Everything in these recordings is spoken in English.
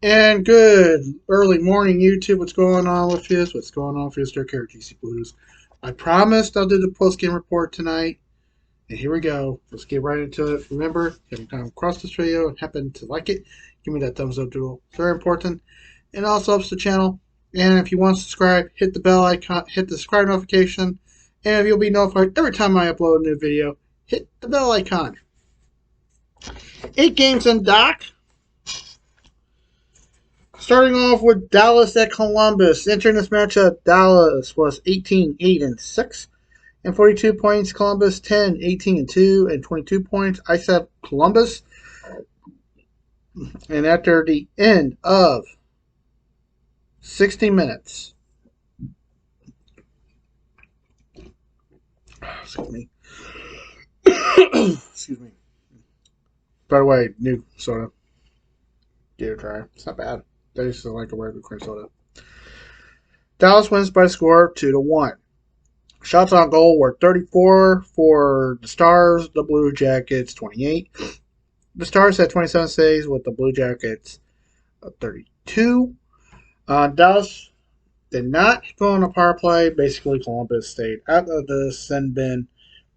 And good early morning, YouTube. What's going on with you? What's going on with you, Star Care GC Blues? I promised I'll do the post game report tonight, and here we go. Let's get right into it. Remember, if you come across this video and happen to like it, give me that thumbs up doodle. It's very important, and it also helps the channel. And if you want to subscribe, hit the bell icon, hit the subscribe notification, and you'll be notified every time I upload a new video. Hit the bell icon. 8 games in dock. Starting off with Dallas at Columbus. Entering this matchup, Dallas was 18-8-6 and 42 points. Columbus 10-18-2 and 22 points. I said Columbus. And after the end of 60 minutes, excuse me. Excuse me. By the way, new soda. Give it a try. It's not bad. Tastes like a regular cream soda. Dallas wins by a score of 2-1. Shots on goal were 34 for the Stars, the Blue Jackets 28. The Stars had 27 saves with the Blue Jackets 32. Dallas did not go on a power play. Basically, Columbus stayed out of the sin bin.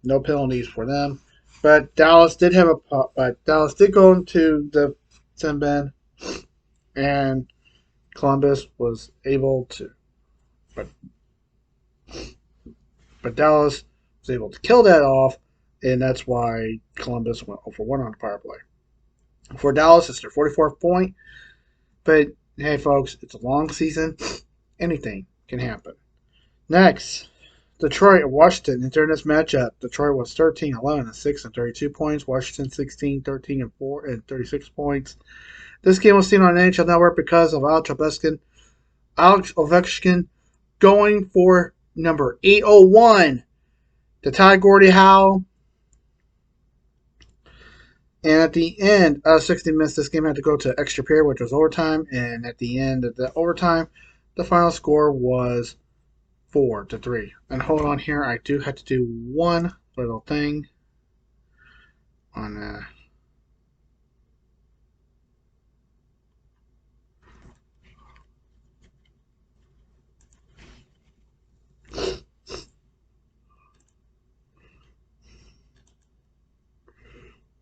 No penalties for them. But Dallas did have Dallas did go into the sin bin, and Columbus was able to. But Dallas was able to kill that off, and that's why Columbus went 0-for-1 on the power play. For Dallas, it's their 44th point. But hey, folks, it's a long season. Anything can happen. Next, Detroit and Washington. During this matchup, Detroit was 13-11-6 and 32 points. Washington 16-13-4 and 36 points. This game was seen on NHL Network because of Alex Ovechkin going for number 801 to tie Gordie Howe. And at the end of 60 minutes, this game had to go to extra period, which was overtime. And at the end of the overtime, the final score was 4-3. And hold on here, I do have to do one little thing on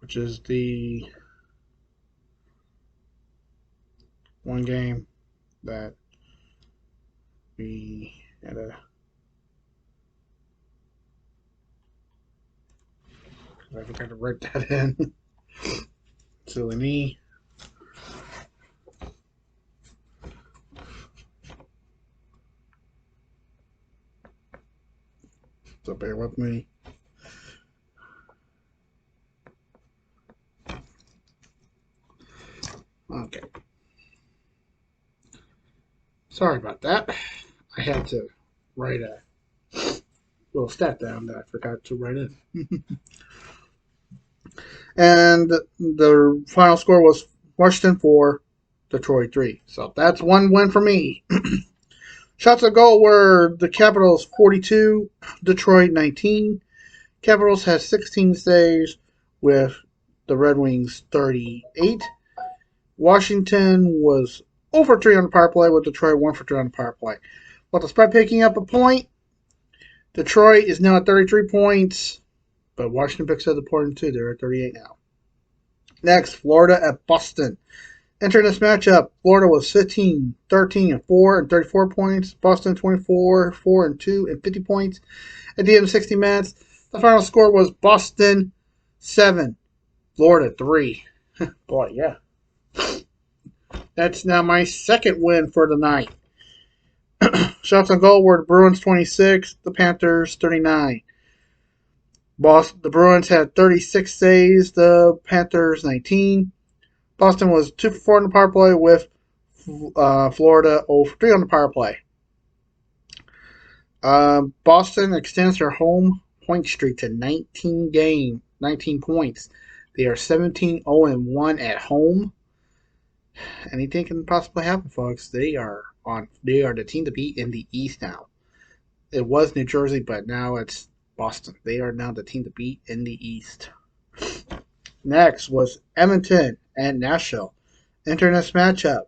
which is the one game that we had a. I forgot to write that in. Silly me. So bear with me. Okay. Sorry about that. I had to write a little stat down that I forgot to write in. And the final score was Washington 4, Detroit 3. So that's one win for me. Shots on goal were the Capitals 42, Detroit 19. Capitals had 16 saves with the Red Wings 38. Washington was 0-for-3 on the power play with Detroit 1-for-3 on the power play. With the spread picking up a point, Detroit is now at 33 points, but Washington picks up the point too. They're at 38 now. Next, Florida at Boston. Entering this matchup, Florida was 15-13-4 and 34 points. Boston 24-4-2 and 50 points. At the end of 60 minutes, the final score was Boston 7, Florida 3. Boy, yeah. That's now my second win for the night. Shots on goal were the Bruins 26, the Panthers 39. The Bruins had 36 saves, the Panthers 19. Boston was 2-for-4 on the power play with Florida 0-for-3 on the power play. Boston extends their home point streak to 19 points. They are 17-0-1 at home. Anything can possibly happen, folks. They are the team to beat in the East now. It was New Jersey, but now it's Boston. They are now the team to beat in the East. Next was Edmonton and Nashville. Entering this matchup,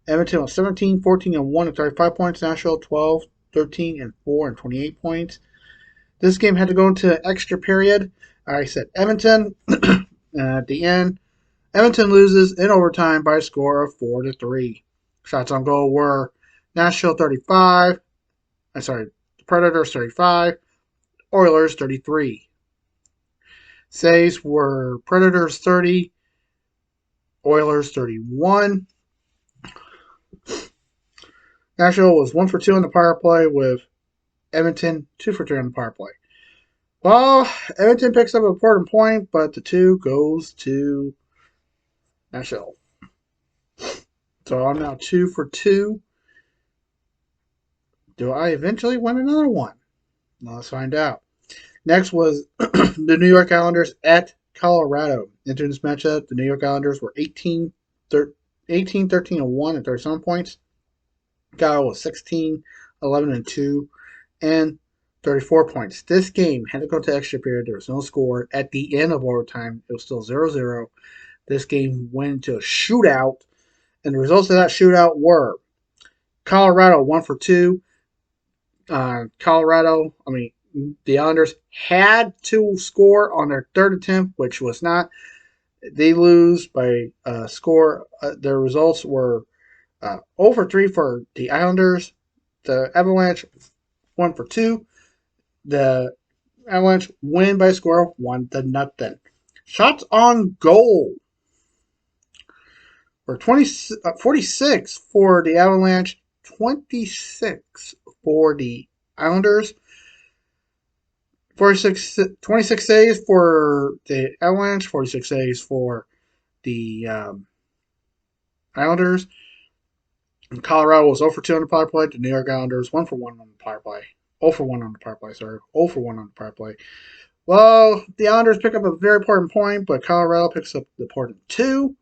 Edmonton was 17, 14, and 1 and 35 points. Nashville 12, 13, and 4 and 28 points. This game had to go into extra period. I said Edmonton at the end. Edmonton loses in overtime by a score of 4-3. Shots on goal were Nashville 35. The Predators 35. Oilers 33. Saves were Predators 30. Oilers 31. Nashville was 1 for 2 on the power play with Edmonton 2 for 3 on the power play. Well, Edmonton picks up an important point, but the 2 goes to Nashville. So I'm now 2 for 2. Do I eventually win another one? Well, let's find out. Next was the New York Islanders at Colorado. Entering this matchup, the New York Islanders were 18, 13, and 1 and 37 points. Colorado was 16, 11, and 2, and 34 points. This game had to go to extra period. There was no score. At the end of overtime, it was still 0-0. This game went into a shootout, and the results of that shootout were Colorado 1 for 2. The Islanders had to score on their third attempt, which was not. They lose by a score. Their results were 0 for 3 for the Islanders. The Avalanche 1 for 2. The Avalanche win by a score of 1-0. Shots on goal were 46 for the Avalanche, 26 for the Islanders. 26 saves for the Avalanche, 46 saves for the Islanders. And Colorado was 0 for 2 on the power play. The New York Islanders 1 for 1 on the power play. 0 for 1 on the power play, 0 for 1 on the power play. Well, the Islanders pick up a very important point, but Colorado picks up the important 2.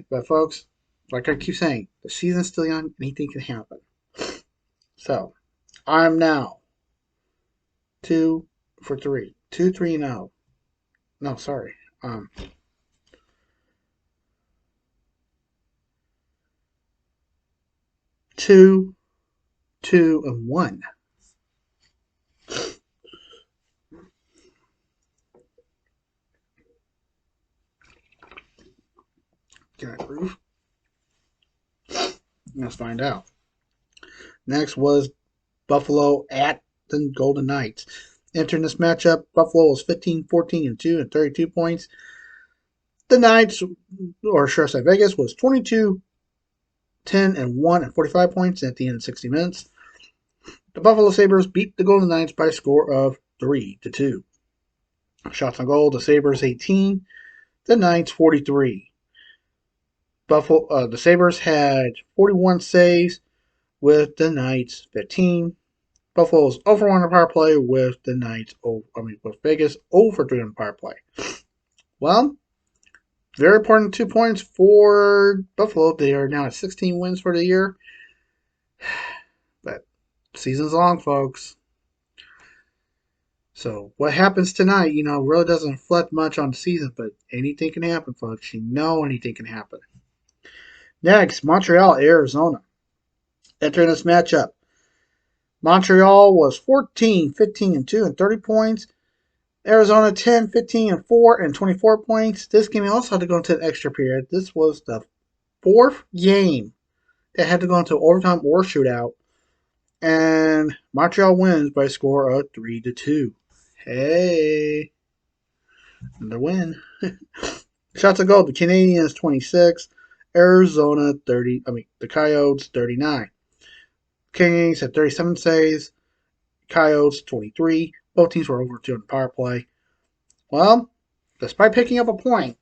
But folks, like I keep saying, the season's still young. Anything can happen. So, I'm now 2 for 3. 2-3-0. No, sorry. 2-2-1. Can I prove? Let's find out. Next was Buffalo at the Golden Knights. Entering this matchup, Buffalo was 15, 14, and 2 and 32 points. The Knights, or should I say Vegas, was 22, 10, and 1 and 45 points at the end of 60 minutes. The Buffalo Sabres beat the Golden Knights by a score of 3-2. Shots on goal, the Sabres 18, the Knights 43. The Sabres had 41 saves with the Knights 15. Buffalo's 0 for 1 on the power play with the Knights. With Vegas 0 for 3 on the power play. Well, very important 2 points for Buffalo. They are now at 16 wins for the year. But season's long, folks. So what happens tonight, really doesn't reflect much on the season, but anything can happen, folks. Anything can happen. Next, Montreal, Arizona. Entering this matchup, Montreal was 14, 15, and 2 and 30 points. Arizona 10, 15, and 4 and 24 points. This game also had to go into an extra period. This was the 4th game that had to go into overtime or shootout. And Montreal wins by a score of 3-2. Hey, another win. Shots on goal, the Canadiens 26, Arizona 30. The Coyotes 39. Canadiens had 37 saves, Coyotes 23. Both teams were over 2 on the power play. Well, despite picking up a point,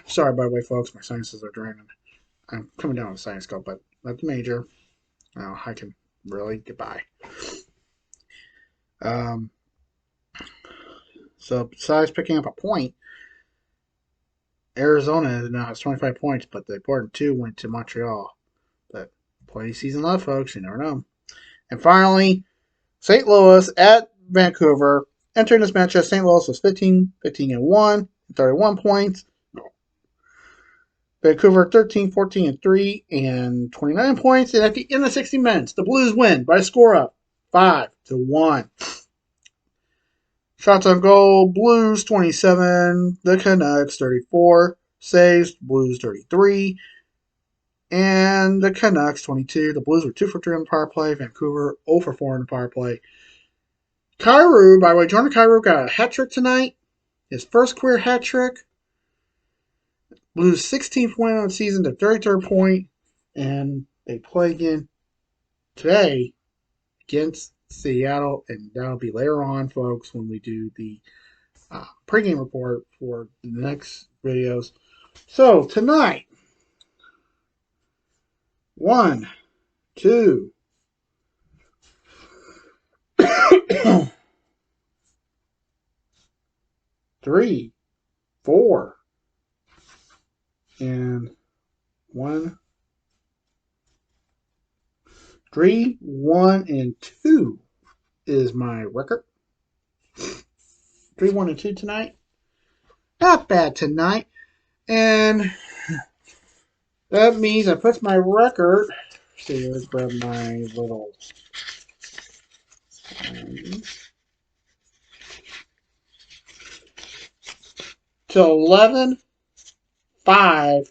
sorry by the way, folks, my sinuses are draining. I'm coming down with a sinus cold, but not the major. Now I can really get by. So besides picking up a point, Arizona now has 25 points, but the important 2 went to Montreal. But play season left, folks. You never know. And finally, St. Louis at Vancouver. Entering this matchup, St. Louis was 15, 15, and 1, 31 points. Vancouver 13, 14, and 3, and 29 points. And at the end of 60 minutes, the Blues win by a score of 5-1. Shots on goal, Blues 27, the Canucks 34, saves, Blues 33, and the Canucks 22. The Blues were 2 for 3 on the power play, Vancouver 0 for 4 on the power play. Kyrou, by the way, Jordan Kyrou got a hat trick tonight, his first career hat trick. Blues 16th win on the season, their 33rd point, and they play again today against Seattle, and that'll be later on, folks, when we do the pregame report for the next videos. So tonight, 1, 2, 3, 4, and 1, 3, 1, and 2 is my record. 3, 1, and 2 tonight. Not bad tonight. And that means I put my record. See, let's grab my little. To 11, 5,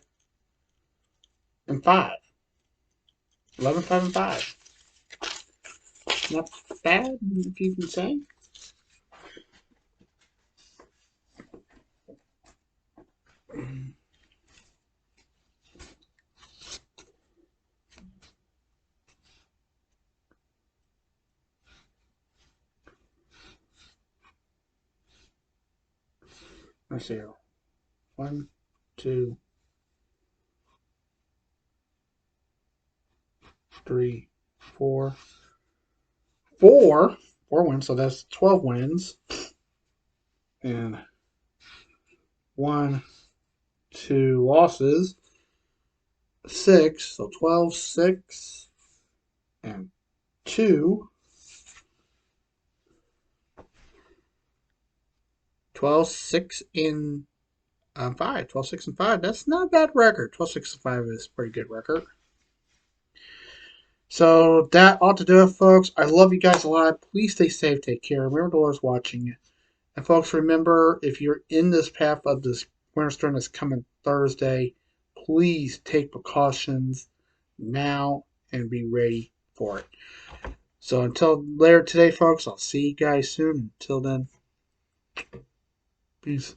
and 5. 11, 5, and 5. Not bad, if you can say. Let's see. 1, 2, 3, 4. 4 wins, so that's 12 wins. And 1, 2 losses. 6, so 12, 6, and 2. 12, 6, and 5. 12, 6, and 5. That's not a bad record. 12, 6, and 5 is a pretty good record. So that ought to do it, folks. I love you guys a lot. Please stay safe. Take care. Remember the Lord's watching. And folks, remember, if you're in this path of this winter storm that's coming Thursday, please take precautions now and be ready for it. So until later today, folks, I'll see you guys soon. Until then, peace.